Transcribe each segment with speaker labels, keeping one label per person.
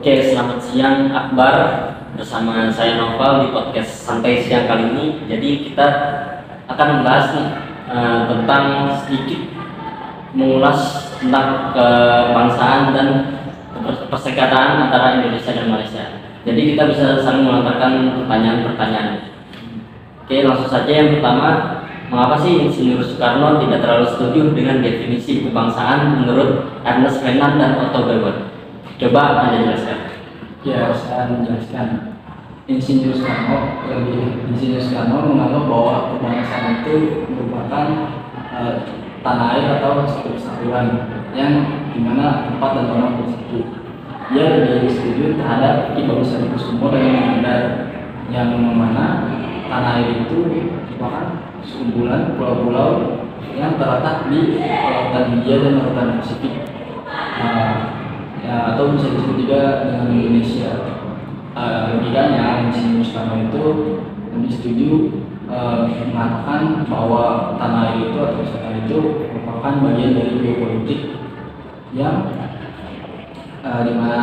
Speaker 1: Oke, selamat siang Akbar. Bersama saya Noval di podcast Santai Siang kali ini. Jadi kita akan membahas nih tentang sedikit mengulas tentang kebangsaan dan perserikatan antara Indonesia dan Malaysia. Jadi kita bisa saling melontarkan pertanyaan-pertanyaan. Oke, langsung saja yang pertama. Mengapa sih Insinyur Soekarno tidak terlalu setuju dengan definisi kebangsaan menurut Ernest Renan dan Otto Weber? Coba Anda jelaskan.
Speaker 2: Ya, saya menjelaskan. Insinyur Soekarno menganggap bahwa kebangsaan itu merupakan tanah air atau satu kesatuan yang dimana tempat dan orang bersatu. Ia lebih setuju terhadap Ki Bagusadikusuma dan Mandar yang mana tanah air itu merupakan sekumpulan pulau-pulau yang terletak di lautan Hindia dan lautan Pasifik, atau bisa disebut juga dengan Indonesia. Logikanya Insinyur Soekarno itu lebih setuju mengatakan bahwa tanah air itu atau Nusantara itu merupakan bagian dari geopolitik yang dimana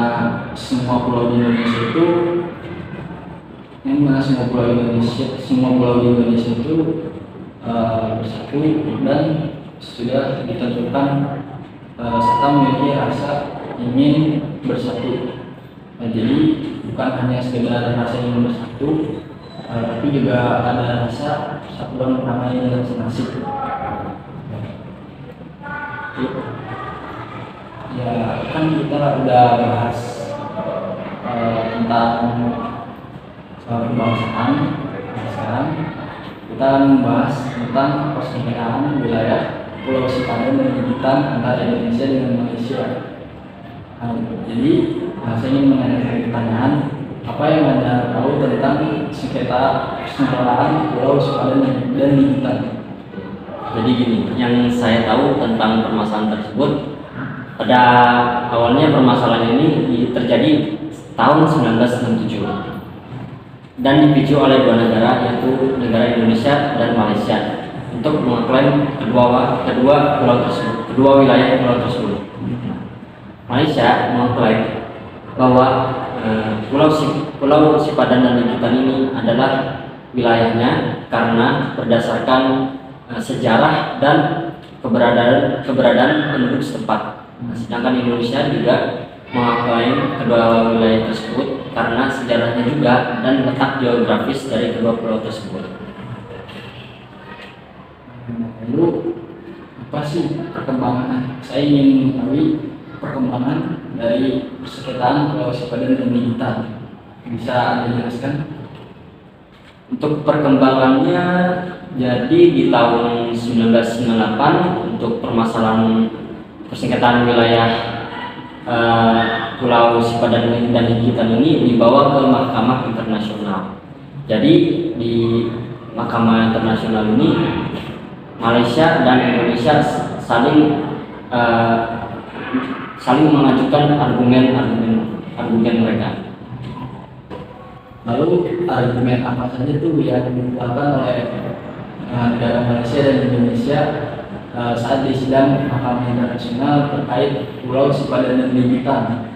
Speaker 2: semua pulau di Indonesia itu itu bersatu dan sudah ditentukan serta memiliki rasa ingin bersatu. Jadi bukan hanya sekedar rasa ingin bersatu, tapi juga ada rasa persatuan perdamaian dan senasib. Ya, kan kita udah bahas tentang kebangsaan. Sekarang kita membahas tentang perserikatan wilayah Pulau Sipadan dan Bintan antara Indonesia dengan Malaysia. Jadi saya ingin menanyakan pertanyaan, apa yang Anda tahu tentang sengketa perseorangan Pulau Sipadan dan Bintan?
Speaker 1: Jadi gini, yang saya tahu tentang permasalahan tersebut, pada awalnya permasalahan ini terjadi tahun 1967 dan dipicu oleh dua negara, yaitu negara Indonesia dan Malaysia, untuk mengeklaim kedua wilayah pulau tersebut. Malaysia mengklaim bahwa Pulau Sipadan dan Bintan ini adalah wilayahnya karena berdasarkan sejarah dan keberadaan penduduk setempat. Sedangkan Indonesia juga mengklaim kedua wilayah tersebut karena sejarahnya juga dan letak geografis dari kedua pulau tersebut.
Speaker 2: Lalu apa sih perkembangan? Saya ingin mengetahui perkembangan dari persengketaan Pulau Sipadan dan Bintan. Bisa Anda jelaskan?
Speaker 1: Untuk perkembangannya, jadi di tahun 1998 untuk permasalahan persengketaan wilayah Pulau Sipadan dan Bintan ini dibawa ke Mahkamah Internasional. Jadi di Mahkamah Internasional ini Malaysia dan Indonesia saling mengajukan argumen mereka.
Speaker 2: Lalu argumen apa saja tuh yang dikeluarkan oleh negara Malaysia dan Indonesia saat di sidang Mahkamah Internasional terkait Pulau Sipadan dan Bintan?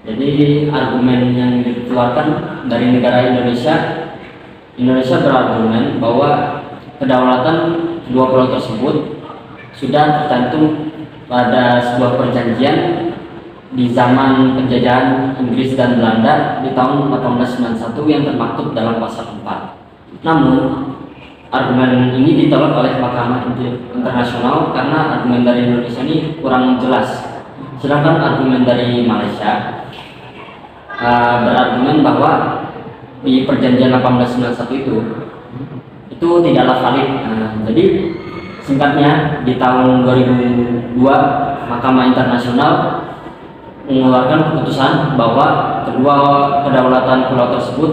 Speaker 1: Jadi argumen yang dikeluarkan dari negara Indonesia berargumen bahwa kedaulatan dua pulau tersebut sudah tercantum pada sebuah perjanjian di zaman penjajahan Inggris dan Belanda di tahun 1891 yang termaktub dalam pasal 4. Namun argumen ini ditolak oleh Mahkamah Internasional karena argumen dari Indonesia ini kurang jelas. Sedangkan argumen dari Malaysia berargumen bahwa di perjanjian 1891 itu tidaklah valid. Jadi singkatnya, di tahun 2002 Mahkamah Internasional mengeluarkan keputusan bahwa kedua kedaulatan pulau tersebut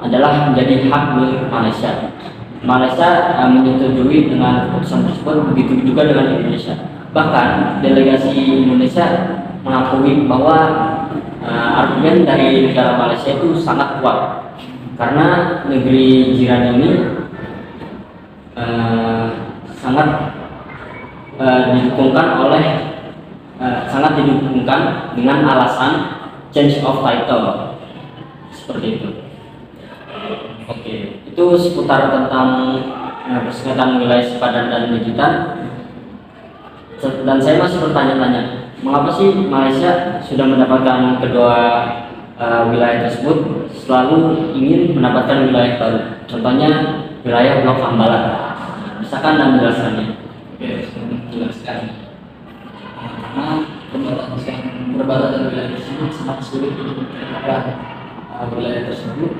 Speaker 1: adalah menjadi hak milik Malaysia. Malaysia menyetujui dengan keputusan tersebut, begitu juga dengan Indonesia. Bahkan delegasi Indonesia mengakui bahwa argumen dari negara Malaysia itu sangat kuat karena negeri jiran ini sangat didukungkan dengan alasan change of title seperti itu. Oke, itu seputar tentang persengketaan wilayah sepadan dan Megitan. Dan saya masih bertanya-tanya, mengapa sih Malaysia sudah mendapatkan kedua wilayah tersebut selalu ingin mendapatkan wilayah baru? Contohnya wilayah Blok Hambalang. Bisakah Anda menjelaskannya?
Speaker 2: Oke, saya menjelaskan. Karena perbatasan wilayah tersebut sangat sulit untuk menetapkan wilayah tersebut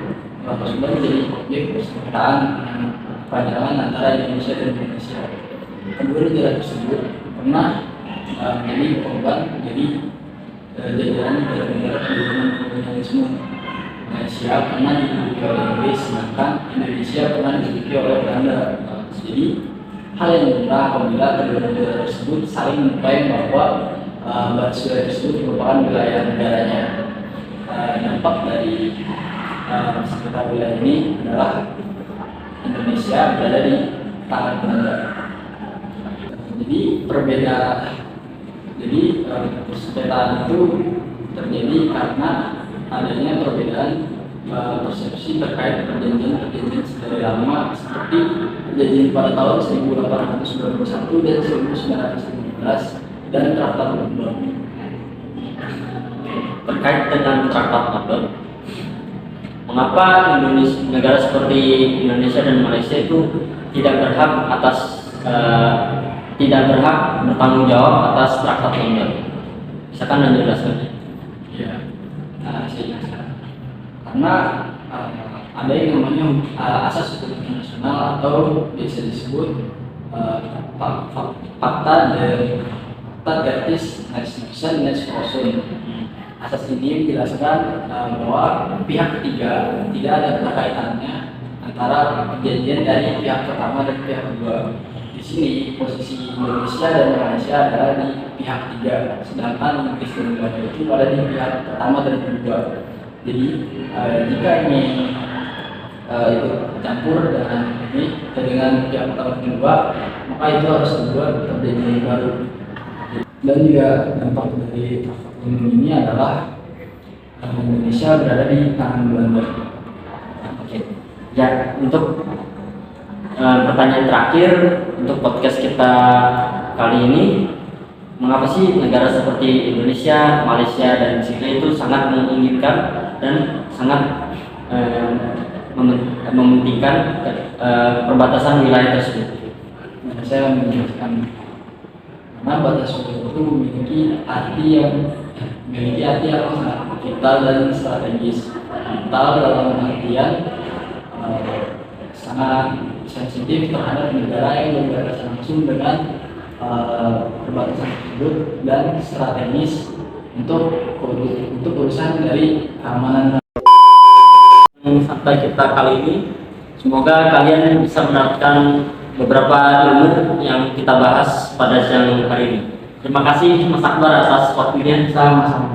Speaker 2: sudah menjadi objek persengketaan perdagangan antara Indonesia dan Indonesia. Kedua negara tersebut pernah menjadi korban dari jajahan negara kolonialisme. Malaysia pernah diduduki oleh Inggris, sedangkan Indonesia pernah diduduki oleh Belanda. Jadi hal yang lumrah apabila kedua negara tersebut saling mengklaim bahwa batas wilayah tersebut merupakan wilayah negaranya. Dampak dari sekitar wilayah ini adalah Indonesia berada di tangan Belanda. Jadi persengketaan itu terjadi karena adanya perbedaan persepsi terkait perjanjian secara lama, seperti perjanjian pada tahun 1891 dan 1915 dan Traktat London. Terkait dengan Traktat London, mengapa negara seperti Indonesia dan Malaysia itu tidak berhak bertanggung jawab atas Traktat London? Bisakah Anda menjelaskannya? Ya, saya jelaskan. Karena ada yang namanya asas hukum internasional atau biasa disebut fakta gratis net caution. Asas ini menjelaskan bahwa pihak ketiga tidak ada keterkaitannya antara perjanjian dari pihak pertama dan pihak kedua. Di sini posisi Indonesia dan Malaysia adalah di pihak ketiga, sedangkan Inggris dan Belanda itu ada di pihak pertama dan kedua. Jadi jika ini ikut campur dengan pihak pertama dan kedua, maka itu harus dibuat perjanjian baru. Dan juga dampak dari Traktat London ini adalah Indonesia berada di tangan Belanda.
Speaker 1: Oke. Ya, untuk pertanyaan terakhir untuk podcast kita kali ini, mengapa sih negara seperti Indonesia, Malaysia, dan Singapura itu sangat menginginkan dan sangat mementingkan perbatasan wilayah tersebut?
Speaker 2: Saya menjelaskan, karena batas wilayah itu memiliki arti yang sangat vital dan strategis. Vital dalam artian sangat sensitif terhadap negara yang berbatasan langsung dengan perbatasan tersebut, dan strategis untuk urusan dari keamanan.
Speaker 1: Sampai kita kali ini, semoga kalian bisa mendapatkan beberapa ilmu yang kita bahas pada siang hari ini. Terima kasih Mas Akbar atas waktunya.
Speaker 2: Sama-sama.